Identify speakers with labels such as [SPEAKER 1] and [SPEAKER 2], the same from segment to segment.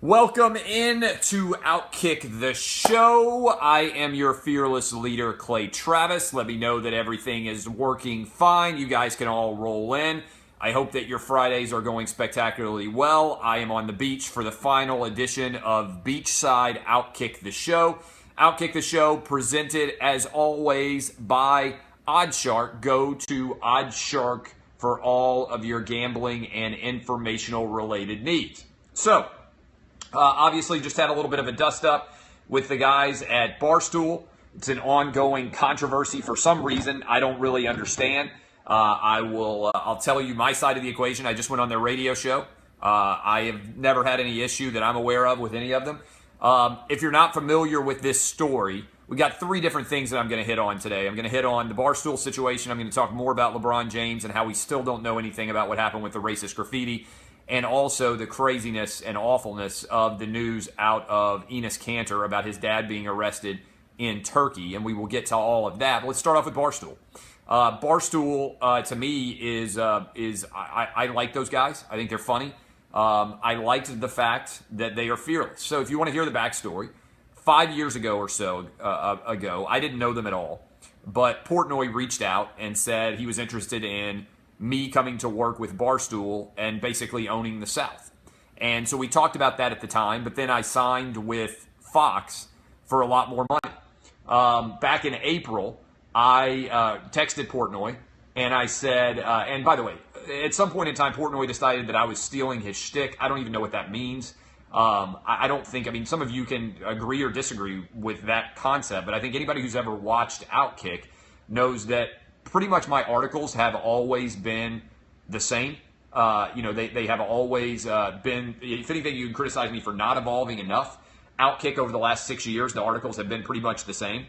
[SPEAKER 1] Welcome in to Outkick the Show. I am your fearless leader, Clay Travis. Let me know that everything is working fine. You guys can all roll in. I hope that your Fridays are going spectacularly well. I am on the beach for the final edition of Beachside Outkick the Show. Outkick the Show presented, as always, by Oddshark. Go to Oddshark for all of your gambling and informational related needs. So, obviously, just had a little bit of a dust-up with the guys at Barstool. It's an ongoing controversy for some reason I don't really understand. I'll tell you my side of the equation. I just went on their radio show. I have never had any issue that I'm aware of with any of them. If you're not familiar with this story, we got three different things that I'm going to hit on today. I'm going to hit on the Barstool situation. I'm going to talk more about LeBron James and how we still don't know anything about what happened with the racist graffiti, and also the craziness and awfulness of the news out of Enes Kanter about his dad being arrested in Turkey, and we will get to all of that. But let's start off with Barstool. Barstool, to me, is I like those guys. I think they're funny. I liked the fact that they are fearless. So if you want to hear the backstory, 5 years ago or so ago, I didn't know them at all, but Portnoy reached out and said he was interested in me coming to work with Barstool and basically owning the South. And so we talked about that at the time, but then I signed with Fox for a lot more money. Back in April, I texted Portnoy and I said, and by the way, at some point in time, Portnoy decided that I was stealing his shtick. I don't even know what that means. I don't think, some of you can agree or disagree with that concept, but I think anybody who's ever watched Outkick knows that pretty much my articles have always been the same. They have always been, if anything, you can criticize me for not evolving enough. Outkick over the last 6 years, the articles have been pretty much the same.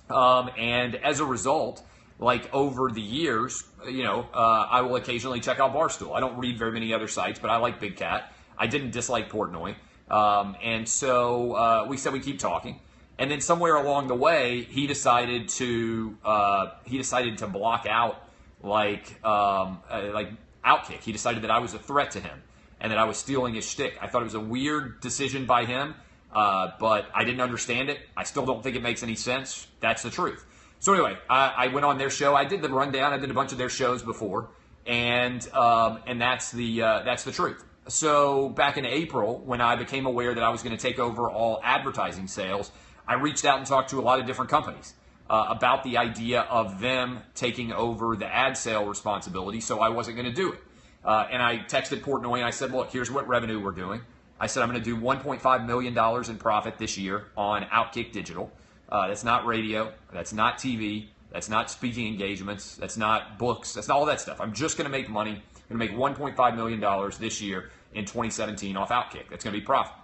[SPEAKER 1] And as a result, like over the years, I will occasionally check out Barstool. I don't read very many other sites, but I like Big Cat. I didn't dislike Portnoy. And so we said we'd keep talking. And then somewhere along the way, he decided to block out like Outkick. He decided that I was a threat to him and that I was stealing his shtick. I thought it was a weird decision by him, but I didn't understand it. I still don't think it makes any sense. That's the truth. So anyway, I went on their show. I did the rundown. I did a bunch of their shows before, and that's the truth. So back in April, when I became aware that I was going to take over all advertising sales, I reached out and talked to a lot of different companies about the idea of them taking over the ad sale responsibility, so I wasn't going to do it. And I texted Portnoy and I said, look, here's what revenue we're doing. I said I'm going to do $1.5 million in profit this year on Outkick Digital. That's not radio. That's not TV. That's not speaking engagements. That's not books. That's not all that stuff. I'm just going to make money. I'm going to make $1.5 million this year in 2017 off Outkick. That's going to be profit.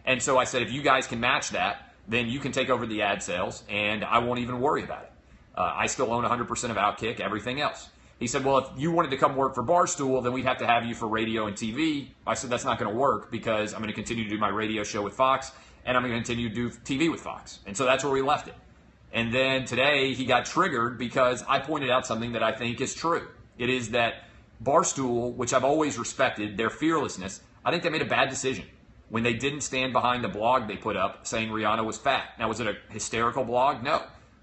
[SPEAKER 1] And so I said, if you guys can match that, then you can take over the ad sales, and I won't even worry about it. I still own 100% of Outkick, everything else. He said, well, if you wanted to come work for Barstool, then we'd have to have you for radio and TV. I said, that's not going to work because I'm going to continue to do my radio show with Fox, and I'm going to continue to do TV with Fox. And so that's where we left it. And then today he got triggered because I pointed out something that I think is true. It is that Barstool, which I've always respected, their fearlessness, I think they made a bad decision when they didn't stand behind the blog they put up saying Rihanna was fat. Now, was it a hysterical blog? No.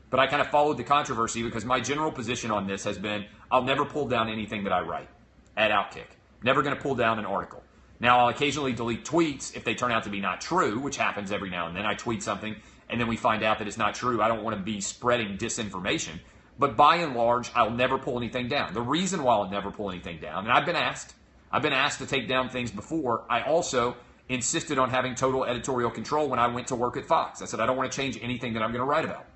[SPEAKER 1] But I kind of followed the controversy because my general position on this has been I'll never pull down anything that I write at Outkick. Never going to pull down an article. Now, I'll occasionally delete tweets if they turn out to be not true, which happens every now and then. I tweet something, and then we find out that it's not true. I don't want to be spreading disinformation. But by and large, I'll never pull anything down. The reason why I'll never pull anything down, and I've been asked to take down things before. I also insisted on having total editorial control when I went to work at Fox. I said, I don't want to change anything that I'm going to write about.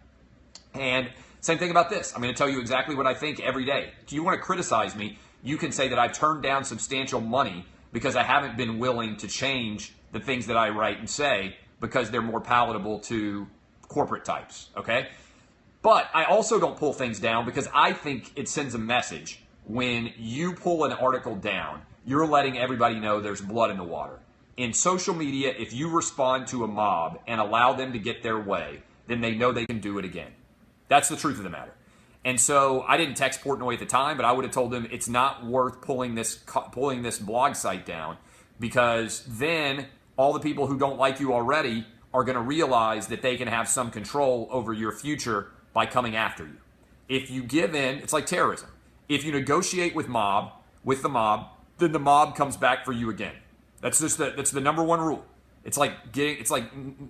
[SPEAKER 1] And same thing about this. I'm going to tell you exactly what I think every day. If you want to criticize me, you can say that I've turned down substantial money because I haven't been willing to change the things that I write and say because they're more palatable to corporate types, okay? But I also don't pull things down because I think it sends a message. When you pull an article down, you're letting everybody know there's blood in the water. In social media, if you respond to a mob and allow them to get their way, then they know they can do it again. That's the truth of the matter. And so I didn't text Portnoy at the time, but I would have told him it's not worth pulling this blog site down because then all the people who don't like you already are going to realize that they can have some control over your future by coming after you. If you give in, it's like terrorism. If you negotiate with the mob, then the mob comes back for you again. That's the number one rule. It's like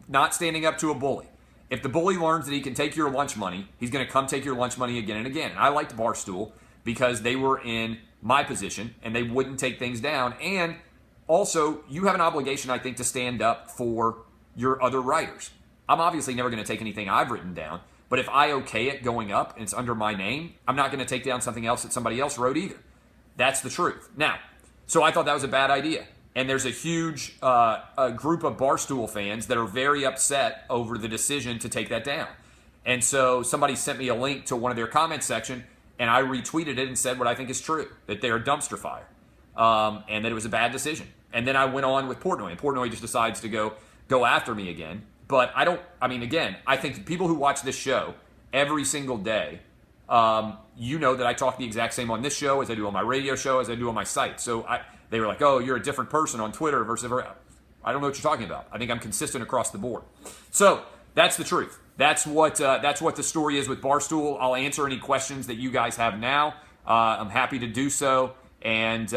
[SPEAKER 1] not standing up to a bully. If the bully learns that he can take your lunch money, he's going to come take your lunch money again and again. And I liked Barstool because they were in my position and they wouldn't take things down. And also, you have an obligation, I think, to stand up for your other writers. I'm obviously never going to take anything I've written down, but if I okay it going up and it's under my name, I'm not going to take down something else that somebody else wrote either. That's the truth. Now, so I thought that was a bad idea. And there's a huge a group of Barstool fans that are very upset over the decision to take that down. And so somebody sent me a link to one of their comment section, and I retweeted it and said what I think is true, that they're a dumpster fire, and that it was a bad decision. And then I went on with Portnoy, and Portnoy just decides to go after me again. But I think people who watch this show every single day, you know that I talk the exact same on this show as I do on my radio show, as I do on my site. So they were like, oh, you're a different person on Twitter versus I don't know what you're talking about. I think I'm consistent across the board. So that's the truth. That's what the story is with Barstool. I'll answer any questions that you guys have now. I'm happy to do so, and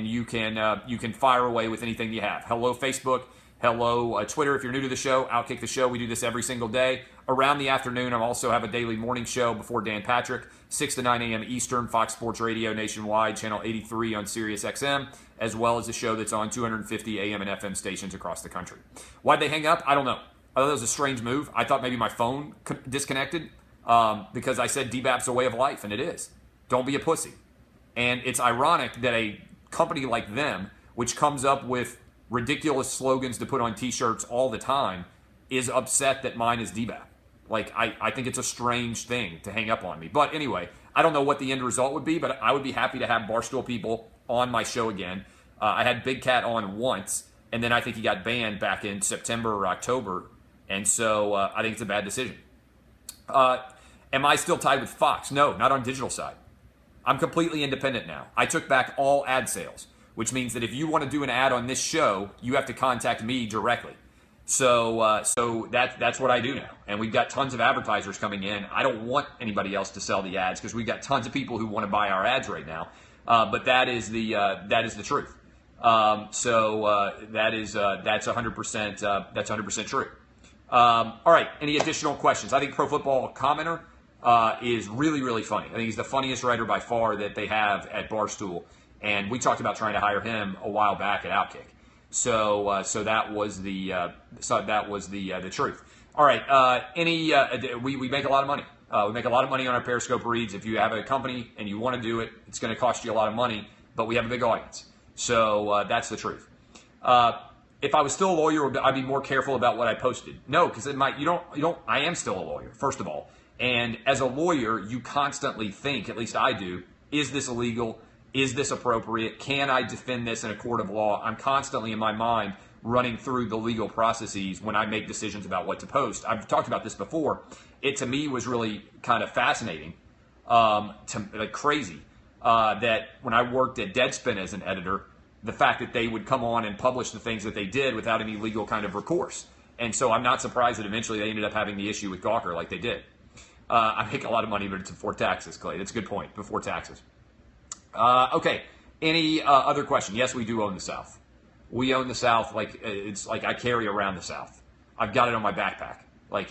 [SPEAKER 1] you can fire away with anything you have. Hello, Facebook. Hello, Twitter. If you're new to the show, Outkick the Show. We do this every single day. Around the afternoon, I also have a daily morning show before Dan Patrick, 6 to 9 a.m. Eastern, Fox Sports Radio nationwide, channel 83 on Sirius XM, as well as a show that's on 250 AM and FM stations across the country. Why'd they hang up? I don't know. I thought it was a strange move. I thought maybe my phone disconnected because I said DBAP's a way of life, and it is. Don't be a pussy. And it's ironic that a company like them, which comes up with ridiculous slogans to put on T-shirts all the time, is upset that mine is DBAP. Like, I think it's a strange thing to hang up on me. But anyway, I don't know what the end result would be, but I would be happy to have Barstool people on my show again. I had Big Cat on once, and then I think he got banned back in September or October, and so I think it's a bad decision. Am I still tied with Fox? No, not on digital side. I'm completely independent now. I took back all ad sales, which means that if you want to do an ad on this show, you have to contact me directly. So that's what I do now. And we've got tons of advertisers coming in. I don't want anybody else to sell the ads because we've got tons of people who want to buy our ads right now. But that is the truth. That's 100% true. All right. Any additional questions? I think Pro Football Commenter is really, really funny. I think he's the funniest writer by far that they have at Barstool. And we talked about trying to hire him a while back at Outkick. So that was the truth. All right. We make a lot of money. We make a lot of money on our Periscope reads. If you have a company and you want to do it, it's going to cost you a lot of money, but we have a big audience. So that's the truth. If I was still a lawyer, I'd be more careful about what I posted. No, because I am still a lawyer, first of all. And as a lawyer, you constantly think, at least I do, is this illegal? Is this appropriate? Can I defend this in a court of law? I'm constantly in my mind running through the legal processes when I make decisions about what to post. I've talked about this before. It to me was really kind of fascinating, crazy, that when I worked at Deadspin as an editor, the fact that they would come on and publish the things that they did without any legal kind of recourse. And so I'm not surprised that eventually they ended up having the issue with Gawker like they did. I make a lot of money, but it's before taxes, Clay. That's a good point, before taxes. Okay. Any other question? Yes, we do own the South. We own the South. It's like I carry around the South. I've got it on my backpack.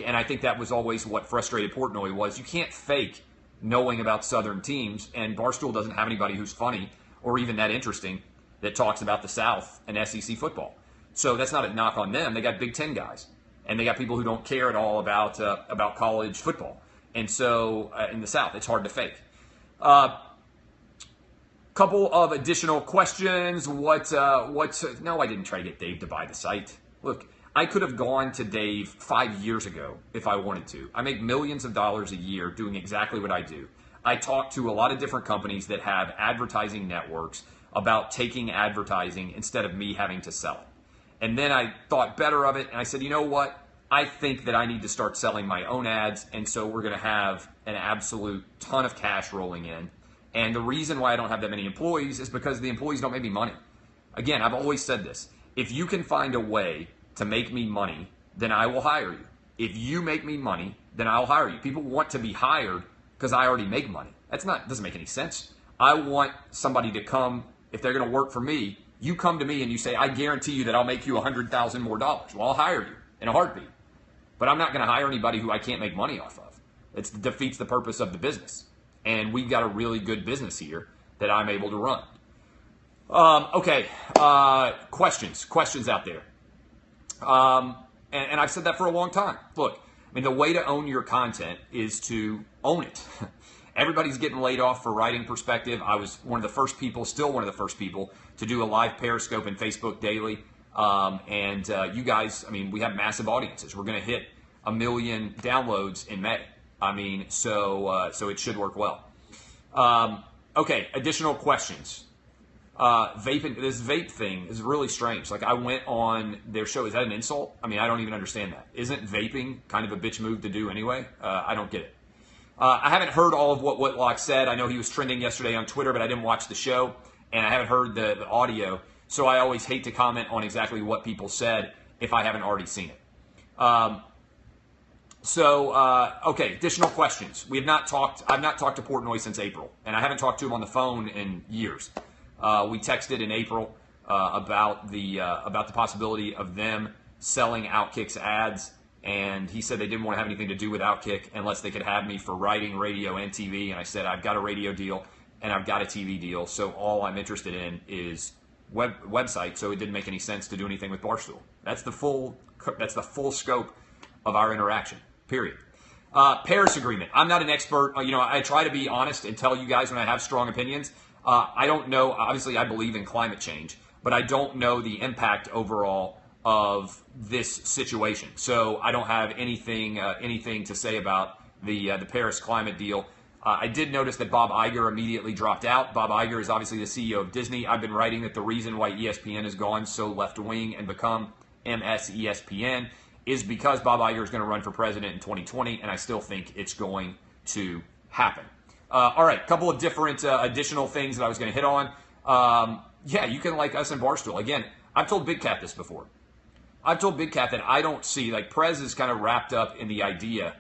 [SPEAKER 1] And I think that was always what frustrated Portnoy was you can't fake knowing about Southern teams, and Barstool doesn't have anybody who's funny or even that interesting that talks about the South and SEC football. So that's not a knock on them. They got Big Ten guys, and they got people who don't care at all about college football. And so in the South, it's hard to fake. Couple of additional questions. No, I didn't try to get Dave to buy the site. Look, I could have gone to Dave 5 years ago if I wanted to. I make millions of dollars a year doing exactly what I do. I talk to a lot of different companies that have advertising networks about taking advertising instead of me having to sell it. And then I thought better of it, and I said, you know what? I think that I need to start selling my own ads, and so we're going to have an absolute ton of cash rolling in. And the reason why I don't have that many employees is because the employees don't make me money. Again, I've always said this. If you can find a way to make me money, then I will hire you. If you make me money, then I'll hire you. People want to be hired because I already make money. Doesn't make any sense. I want somebody to come, if they're going to work for me, you come to me and you say, I guarantee you that I'll make you $100,000 more. Well, I'll hire you in a heartbeat. But I'm not going to hire anybody who I can't make money off of. It defeats the purpose of the business. And we've got a really good business here that I'm able to run. Okay, questions out there. And I've said that for a long time. Look, I mean, the way to own your content is to own it. Everybody's getting laid off for writing perspective. I was still one of the first people to do a live Periscope and Facebook daily. You guys, I mean, we have massive audiences. We're going to hit 1 million downloads in May. I mean, so it should work well. Okay, additional questions. Vaping, this vape thing is really strange. Like, I went on their show. Is that an insult? I mean, I don't even understand that. Isn't vaping kind of a bitch move to do anyway? I don't get it. I haven't heard all of what Whitlock said. I know he was trending yesterday on Twitter, but I didn't watch the show, and I haven't heard the audio. So I always hate to comment on exactly what people said if I haven't already seen it. Okay, additional questions. I've not talked to Portnoy since April, and I haven't talked to him on the phone in years. We texted in April about the possibility of them selling Outkick's ads, and he said they didn't want to have anything to do with Outkick unless they could have me for writing, radio, and TV. And I said, I've got a radio deal and I've got a TV deal, so all I'm interested in is website. So it didn't make any sense to do anything with Barstool. That's the full scope of our interaction. Period. Paris Agreement. I'm not an expert. I try to be honest and tell you guys when I have strong opinions. I don't know. Obviously, I believe in climate change, but I don't know the impact overall of this situation. So I don't have anything to say about the Paris climate deal. I did notice that Bob Iger immediately dropped out. Bob Iger is obviously the CEO of Disney. I've been writing that the reason why ESPN has gone so left-wing and become MSESPN is because Bob Iger is going to run for president in 2020, and I still think it's going to happen. All right, a couple of different additional things that I was going to hit on. Yeah, you can like us in Barstool. Again, I've told Big Cat this before. I've told Big Cat that I don't see, like, Prez is kind of wrapped up in the idea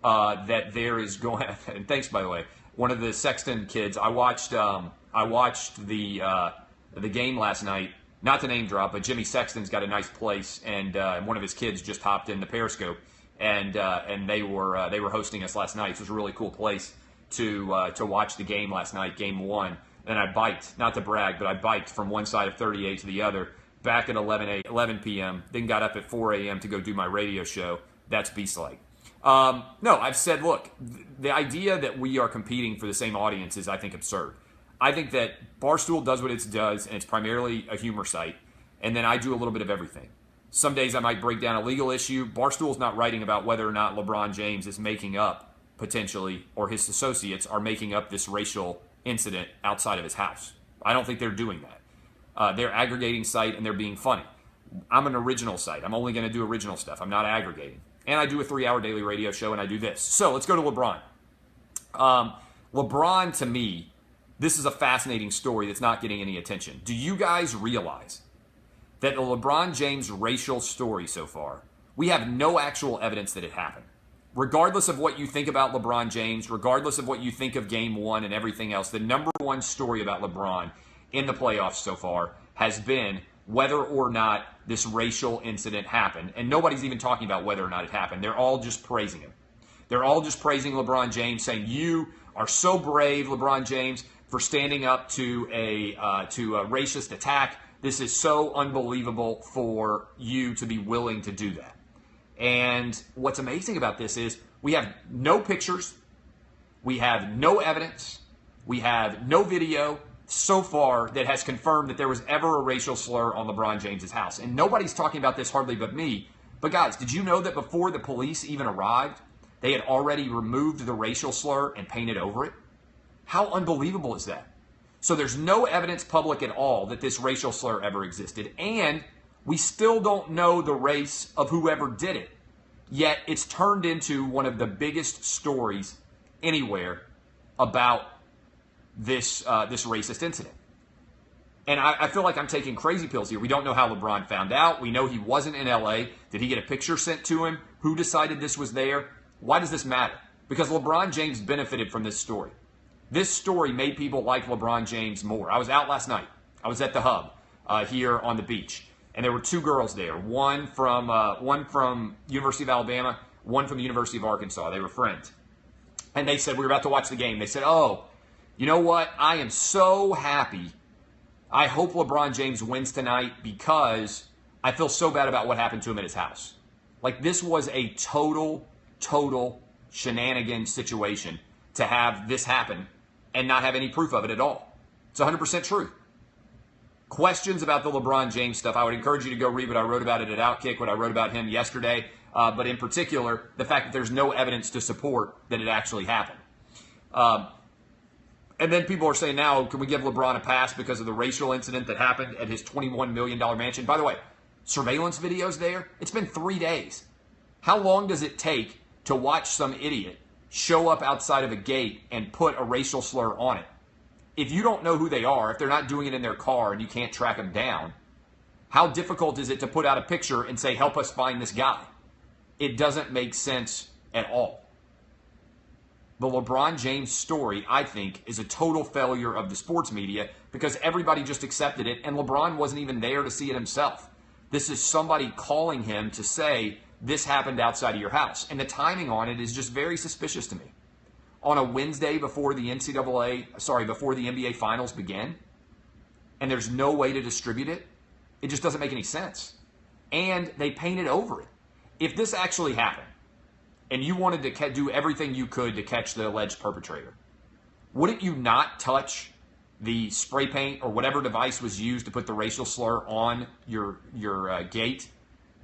[SPEAKER 1] that there is going, and thanks, by the way, one of the Sexton kids, I watched the game last night, not to name drop, but Jimmy Sexton's got a nice place, and one of his kids just hopped in the Periscope, and they were hosting us last night. So it was a really cool place to watch the game last night, game one. And I biked, not to brag, but I biked from one side of 38 to the other, back at 11 p.m., then got up at 4 a.m. to go do my radio show. That's beast-like. No, I've said, look, the idea that we are competing for the same audience is, I think, absurd. I think that Barstool does what it does, and it's primarily a humor site, and then I do a little bit of everything. Some days I might break down a legal issue. Barstool's not writing about whether or not LeBron James is making up, potentially, or his associates are making up this racial incident outside of his house. I don't think they're doing that. They're aggregating site, and they're being funny. I'm an original site. I'm only going to do original stuff. I'm not aggregating. And I do a 3-hour daily radio show, and I do this. So let's go to LeBron. LeBron, to me, this is a fascinating story that's not getting any attention. Do you guys realize that the LeBron James racial story so far, we have no actual evidence that it happened? Regardless of what you think about LeBron James, regardless of what you think of Game 1 and everything else, the number one story about LeBron in the playoffs so far has been whether or not this racial incident happened. And nobody's even talking about whether or not it happened. They're all just praising him. They're all just praising LeBron James, saying, you are so brave, LeBron James, for standing up to a racist attack. This is so unbelievable for you to be willing to do that. And what's amazing about this is we have no pictures, we have no evidence, we have no video so far that has confirmed that there was ever a racial slur on LeBron James's house. And nobody's talking about this hardly but me. But guys, did you know that before the police even arrived, they had already removed the racial slur and painted over it? How unbelievable is that? So there's no evidence public at all that this racial slur ever existed. And we still don't know the race of whoever did it. Yet it's turned into one of the biggest stories anywhere about this racist incident. And I feel like I'm taking crazy pills here. We don't know how LeBron found out. We know he wasn't in LA. Did he get a picture sent to him? Who decided this was there? Why does this matter? Because LeBron James benefited from this story. This story made people like LeBron James more. I was out last night. I was at the Hub here on the beach. And there were two girls there. One from University of Alabama, one from the University of Arkansas. They were friends. And they said, we were about to watch the game. They said, oh, you know what? I am so happy. I hope LeBron James wins tonight because I feel so bad about what happened to him at his house. Like, this was a total shenanigan situation to have this happen and not have any proof of it at all. It's 100% true. Questions about the LeBron James stuff, I would encourage you to go read what I wrote about it at Outkick, what I wrote about him yesterday, but in particular, the fact that there's no evidence to support that it actually happened. And then people are saying now, can we give LeBron a pass because of the racial incident that happened at his $21 million mansion? By the way, surveillance videos there, it's been 3 days. How long does it take to watch some idiot show up outside of a gate and put a racial slur on it? If you don't know who they are, if they're not doing it in their car and you can't track them down, how difficult is it to put out a picture and say, help us find this guy? It doesn't make sense at all. The LeBron James story, I think, is a total failure of the sports media because everybody just accepted it, and LeBron wasn't even there to see it himself. This is somebody calling him to say, this happened outside of your house. And the timing on it is just very suspicious to me. On a Wednesday before the before the NBA Finals begin, and there's no way to distribute it, it just doesn't make any sense. And they painted over it. If this actually happened, and you wanted to do everything you could to catch the alleged perpetrator, wouldn't you not touch the spray paint or whatever device was used to put the racial slur on your gate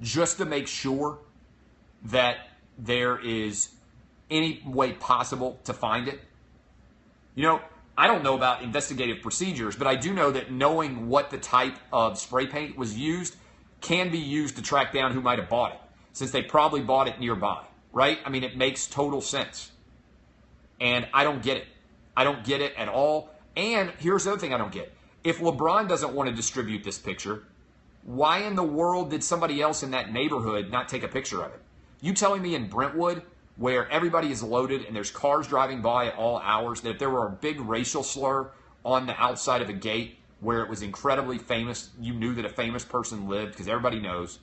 [SPEAKER 1] just to make sure that there is any way possible to find it? You know, I don't know about investigative procedures, but I do know that knowing what the type of spray paint was used can be used to track down who might have bought it, since they probably bought it nearby, right? I mean, it makes total sense. And I don't get it. I don't get it at all. And here's the other thing I don't get. If LeBron doesn't want to distribute this picture, why in the world did somebody else in that neighborhood not take a picture of it? You telling me in Brentwood, where everybody is loaded and there's cars driving by at all hours, that if there were a big racial slur on the outside of a gate where it was incredibly famous, you knew that a famous person lived because everybody knows,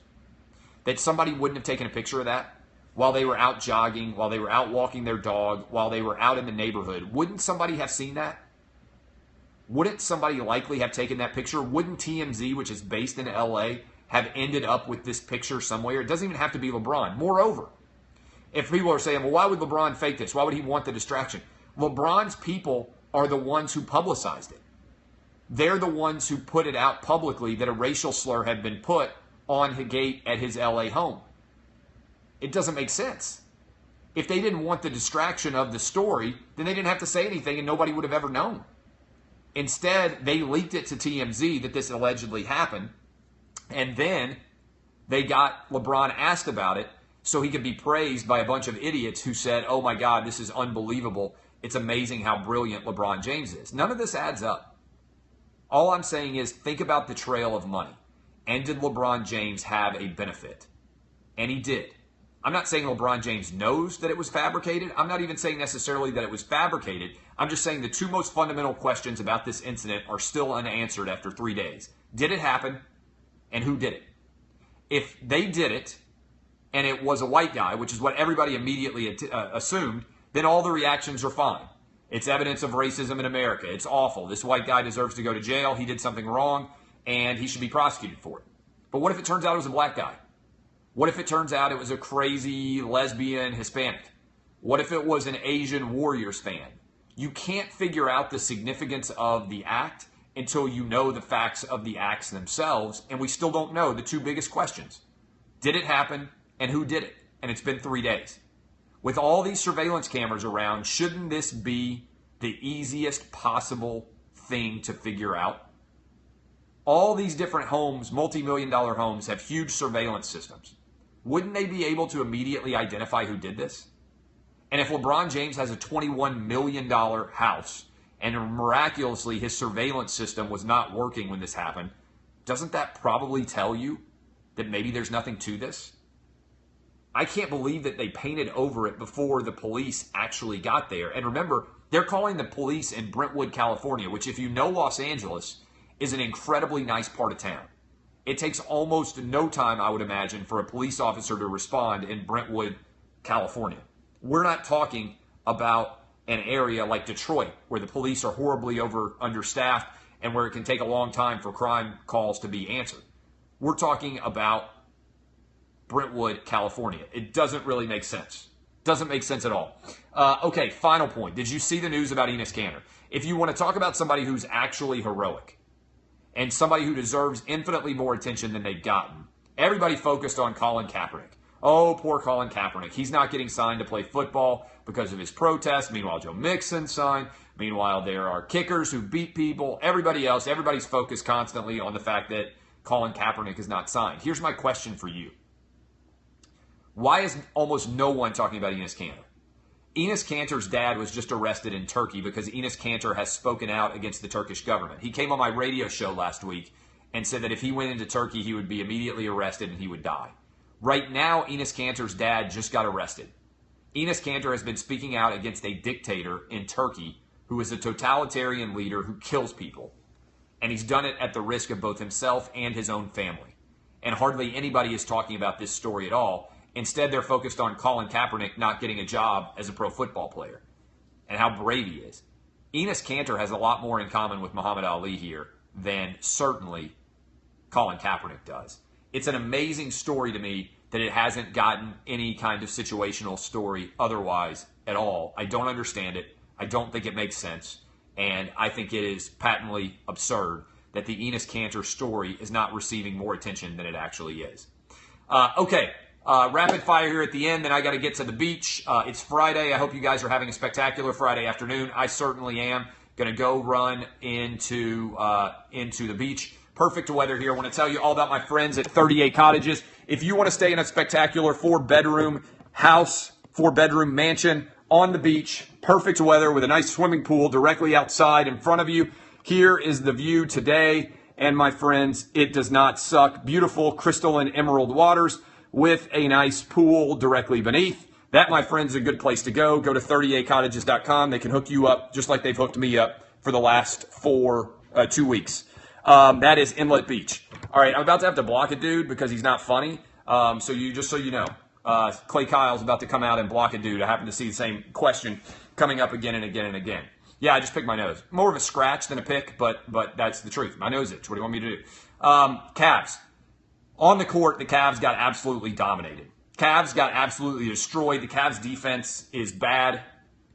[SPEAKER 1] that somebody wouldn't have taken a picture of that while they were out jogging, while they were out walking their dog, while they were out in the neighborhood? Wouldn't somebody have seen that? Wouldn't somebody likely have taken that picture? Wouldn't TMZ, which is based in LA, have ended up with this picture somewhere? It doesn't even have to be LeBron. Moreover, if people are saying, well, why would LeBron fake this? Why would he want the distraction? LeBron's people are the ones who publicized it. They're the ones who put it out publicly that a racial slur had been put on the gate at his LA home. It doesn't make sense. If they didn't want the distraction of the story, then they didn't have to say anything and nobody would have ever known. Instead, they leaked it to TMZ that this allegedly happened, and then they got LeBron asked about it so he could be praised by a bunch of idiots who said, oh my God, this is unbelievable. It's amazing how brilliant LeBron James is. None of this adds up. All I'm saying is think about the trail of money. And did LeBron James have a benefit? And he did. I'm not saying LeBron James knows that it was fabricated. I'm not even saying necessarily that it was fabricated. I'm just saying the two most fundamental questions about this incident are still unanswered after 3 days. Did it happen? And who did it? If they did it, and it was a white guy, which is what everybody immediately assumed, then all the reactions are fine. It's evidence of racism in America. It's awful. This white guy deserves to go to jail. He did something wrong, and he should be prosecuted for it. But what if it turns out it was a black guy? What if it turns out it was a crazy lesbian Hispanic? What if it was an Asian Warriors fan? You can't figure out the significance of the act until you know the facts of the acts themselves, and we still don't know the two biggest questions. Did it happen, and who did it? And it's been 3 days. With all these surveillance cameras around, shouldn't this be the easiest possible thing to figure out? All these different homes, multi-million-dollar homes, have huge surveillance systems. Wouldn't they be able to immediately identify who did this? And if LeBron James has a $21 million house and miraculously his surveillance system was not working when this happened, doesn't that probably tell you that maybe there's nothing to this? I can't believe that they painted over it before the police actually got there. And remember, they're calling the police in Brentwood, California, which, if you know Los Angeles, is an incredibly nice part of town. It takes almost no time, I would imagine, for a police officer to respond in Brentwood, California. We're not talking about an area like Detroit where the police are horribly understaffed and where it can take a long time for crime calls to be answered. We're talking about Brentwood, California. It doesn't really make sense. Doesn't make sense at all. Okay, final point. Did you see the news about Enes Kanter? If you want to talk about somebody who's actually heroic and somebody who deserves infinitely more attention than they've gotten, everybody focused on Colin Kaepernick. Oh, poor Colin Kaepernick. He's not getting signed to play football because of his protest. Meanwhile, Joe Mixon signed. Meanwhile, there are kickers who beat people. Everybody else, everybody's focused constantly on the fact that Colin Kaepernick is not signed. Here's my question for you. Why is almost no one talking about Enes Kanter? Enes Kanter's dad was just arrested in Turkey because Enes Kanter has spoken out against the Turkish government. He came on my radio show last week and said that if he went into Turkey, he would be immediately arrested and he would die. Right now, Enes Kanter's dad just got arrested. Enes Kanter has been speaking out against a dictator in Turkey who is a totalitarian leader who kills people. And he's done it at the risk of both himself and his own family. And hardly anybody is talking about this story at all. Instead, they're focused on Colin Kaepernick not getting a job as a pro football player and how brave he is. Enes Kanter has a lot more in common with Muhammad Ali here than certainly Colin Kaepernick does. It's an amazing story to me that it hasn't gotten any kind of situational story otherwise at all. I don't understand it. I don't think it makes sense. And I think it is patently absurd that the Enes Kanter story is not receiving more attention than it actually is. Okay. Rapid fire here at the end, then I got to get to the beach. It's Friday. I hope you guys are having a spectacular Friday afternoon. I certainly am. Going to go run into the beach. Perfect weather here. I want to tell you all about my friends at 38 Cottages. If you want to stay in a spectacular 4-bedroom house, 4-bedroom mansion on the beach, perfect weather with a nice swimming pool directly outside in front of you. Here is the view today. And my friends, it does not suck. Beautiful crystalline emerald waters with a nice pool directly beneath. That, my friends, is a good place to go. Go to 38cottages.com. They can hook you up just like they've hooked me up for the last 2 weeks. That is Inlet Beach. All right, I'm about to have to block a dude because he's not funny. So you know, Clay Kyle's about to come out and block a dude. I happen to see the same question coming up again and again and again. Yeah, I just picked my nose. More of a scratch than a pick, but that's the truth. My nose itch. What do you want me to do? Cavs. On the court, the Cavs got absolutely dominated. Cavs got absolutely destroyed. The Cavs defense is bad.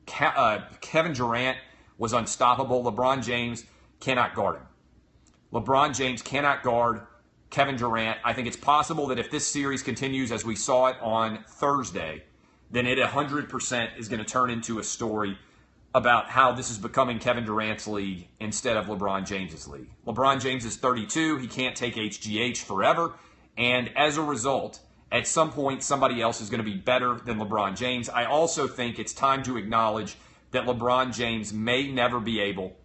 [SPEAKER 1] Kevin Durant was unstoppable. LeBron James cannot guard him. LeBron James cannot guard Kevin Durant. I think it's possible that if this series continues as we saw it on Thursday, then it 100% is going to turn into a story about how this is becoming Kevin Durant's league instead of LeBron James's league. LeBron James is 32. He can't take HGH forever. And as a result, at some point, somebody else is going to be better than LeBron James. I also think it's time to acknowledge that LeBron James may never be able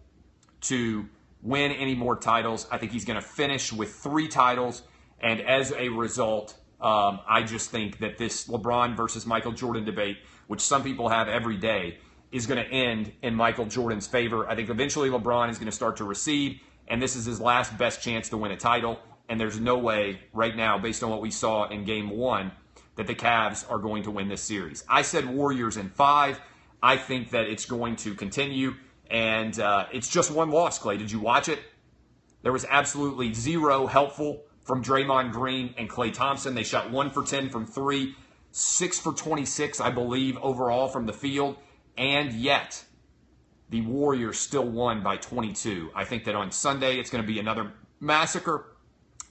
[SPEAKER 1] to win any more titles. I think he's going to finish with 3 titles. And as a result, I just think that this LeBron versus Michael Jordan debate, which some people have every day, is going to end in Michael Jordan's favor. I think eventually LeBron is going to start to recede, and this is his last best chance to win a title. And there's no way right now, based on what we saw in Game 1, that the Cavs are going to win this series. I said Warriors in 5. I think that it's going to continue, and it's just one loss, Clay. Did you watch it? There was absolutely zero helpful from Draymond Green and Klay Thompson. They shot 1 for 10 from 3, 6 for 26, I believe, overall from the field. And yet, the Warriors still won by 22. I think that on Sunday it's going to be another massacre.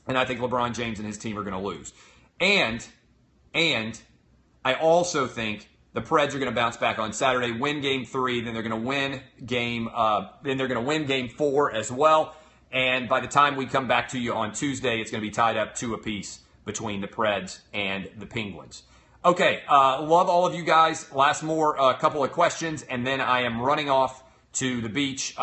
[SPEAKER 1] And I think LeBron James and his team are going to lose. And I also think the Preds are going to bounce back on Saturday, win Game 3, then they're going to win Game 4 as well. And by the time we come back to you on Tuesday, it's going to be tied up 2 apiece between the Preds and the Penguins. Okay, love all of you guys. Last couple of questions, and then I am running off to the beach.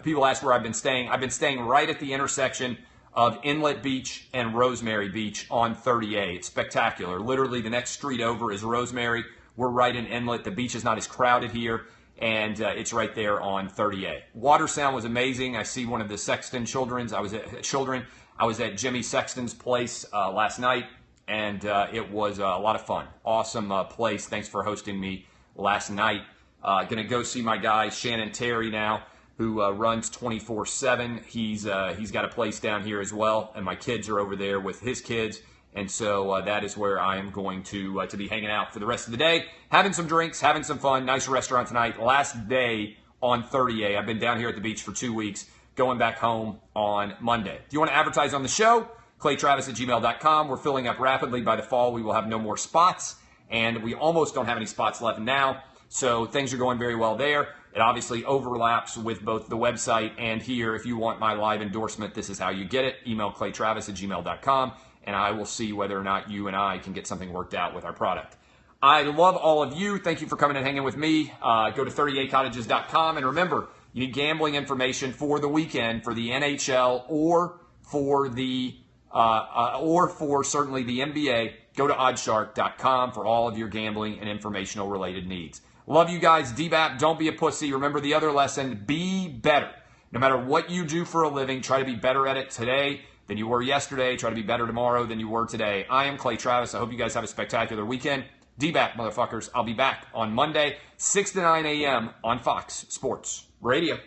[SPEAKER 1] People ask where I've been staying. I've been staying right at the intersection of Inlet Beach and Rosemary Beach on 30A. It's spectacular. Literally, the next street over is Rosemary. We're right in Inlet. The beach is not as crowded here, and it's right there on 30A. Water sound was amazing. I see one of the Sexton children. I was at Jimmy Sexton's place last night, and it was a lot of fun. Awesome place. Thanks for hosting me last night. Going to go see my guy Shannon Terry now, who runs 24/7. He's got a place down here as well, and my kids are over there with his kids, and so that is where I am going to be hanging out for the rest of the day, having some drinks, having some fun. Nice restaurant tonight. Last day on 30A. I've been down here at the beach for 2 weeks, going back home on Monday. Do you want to advertise on the show? ClayTravis@gmail.com. We're filling up rapidly. By the fall, we will have no more spots, and we almost don't have any spots left now. So things are going very well there. It obviously overlaps with both the website and here. If you want my live endorsement, this is how you get it. Email claytravis@gmail.com, and I will see whether or not you and I can get something worked out with our product. I love all of you. Thank you for coming and hanging with me. Go to 38cottages.com, and remember, you need gambling information for the weekend for the NHL or for certainly the NBA. Go to oddshark.com for all of your gambling and informational related needs. Love you guys. DBAP, don't be a pussy. Remember the other lesson, be better. No matter what you do for a living, try to be better at it today than you were yesterday. Try to be better tomorrow than you were today. I am Clay Travis. I hope you guys have a spectacular weekend. DBAP, motherfuckers. I'll be back on Monday, 6 to 9 a.m. on Fox Sports Radio.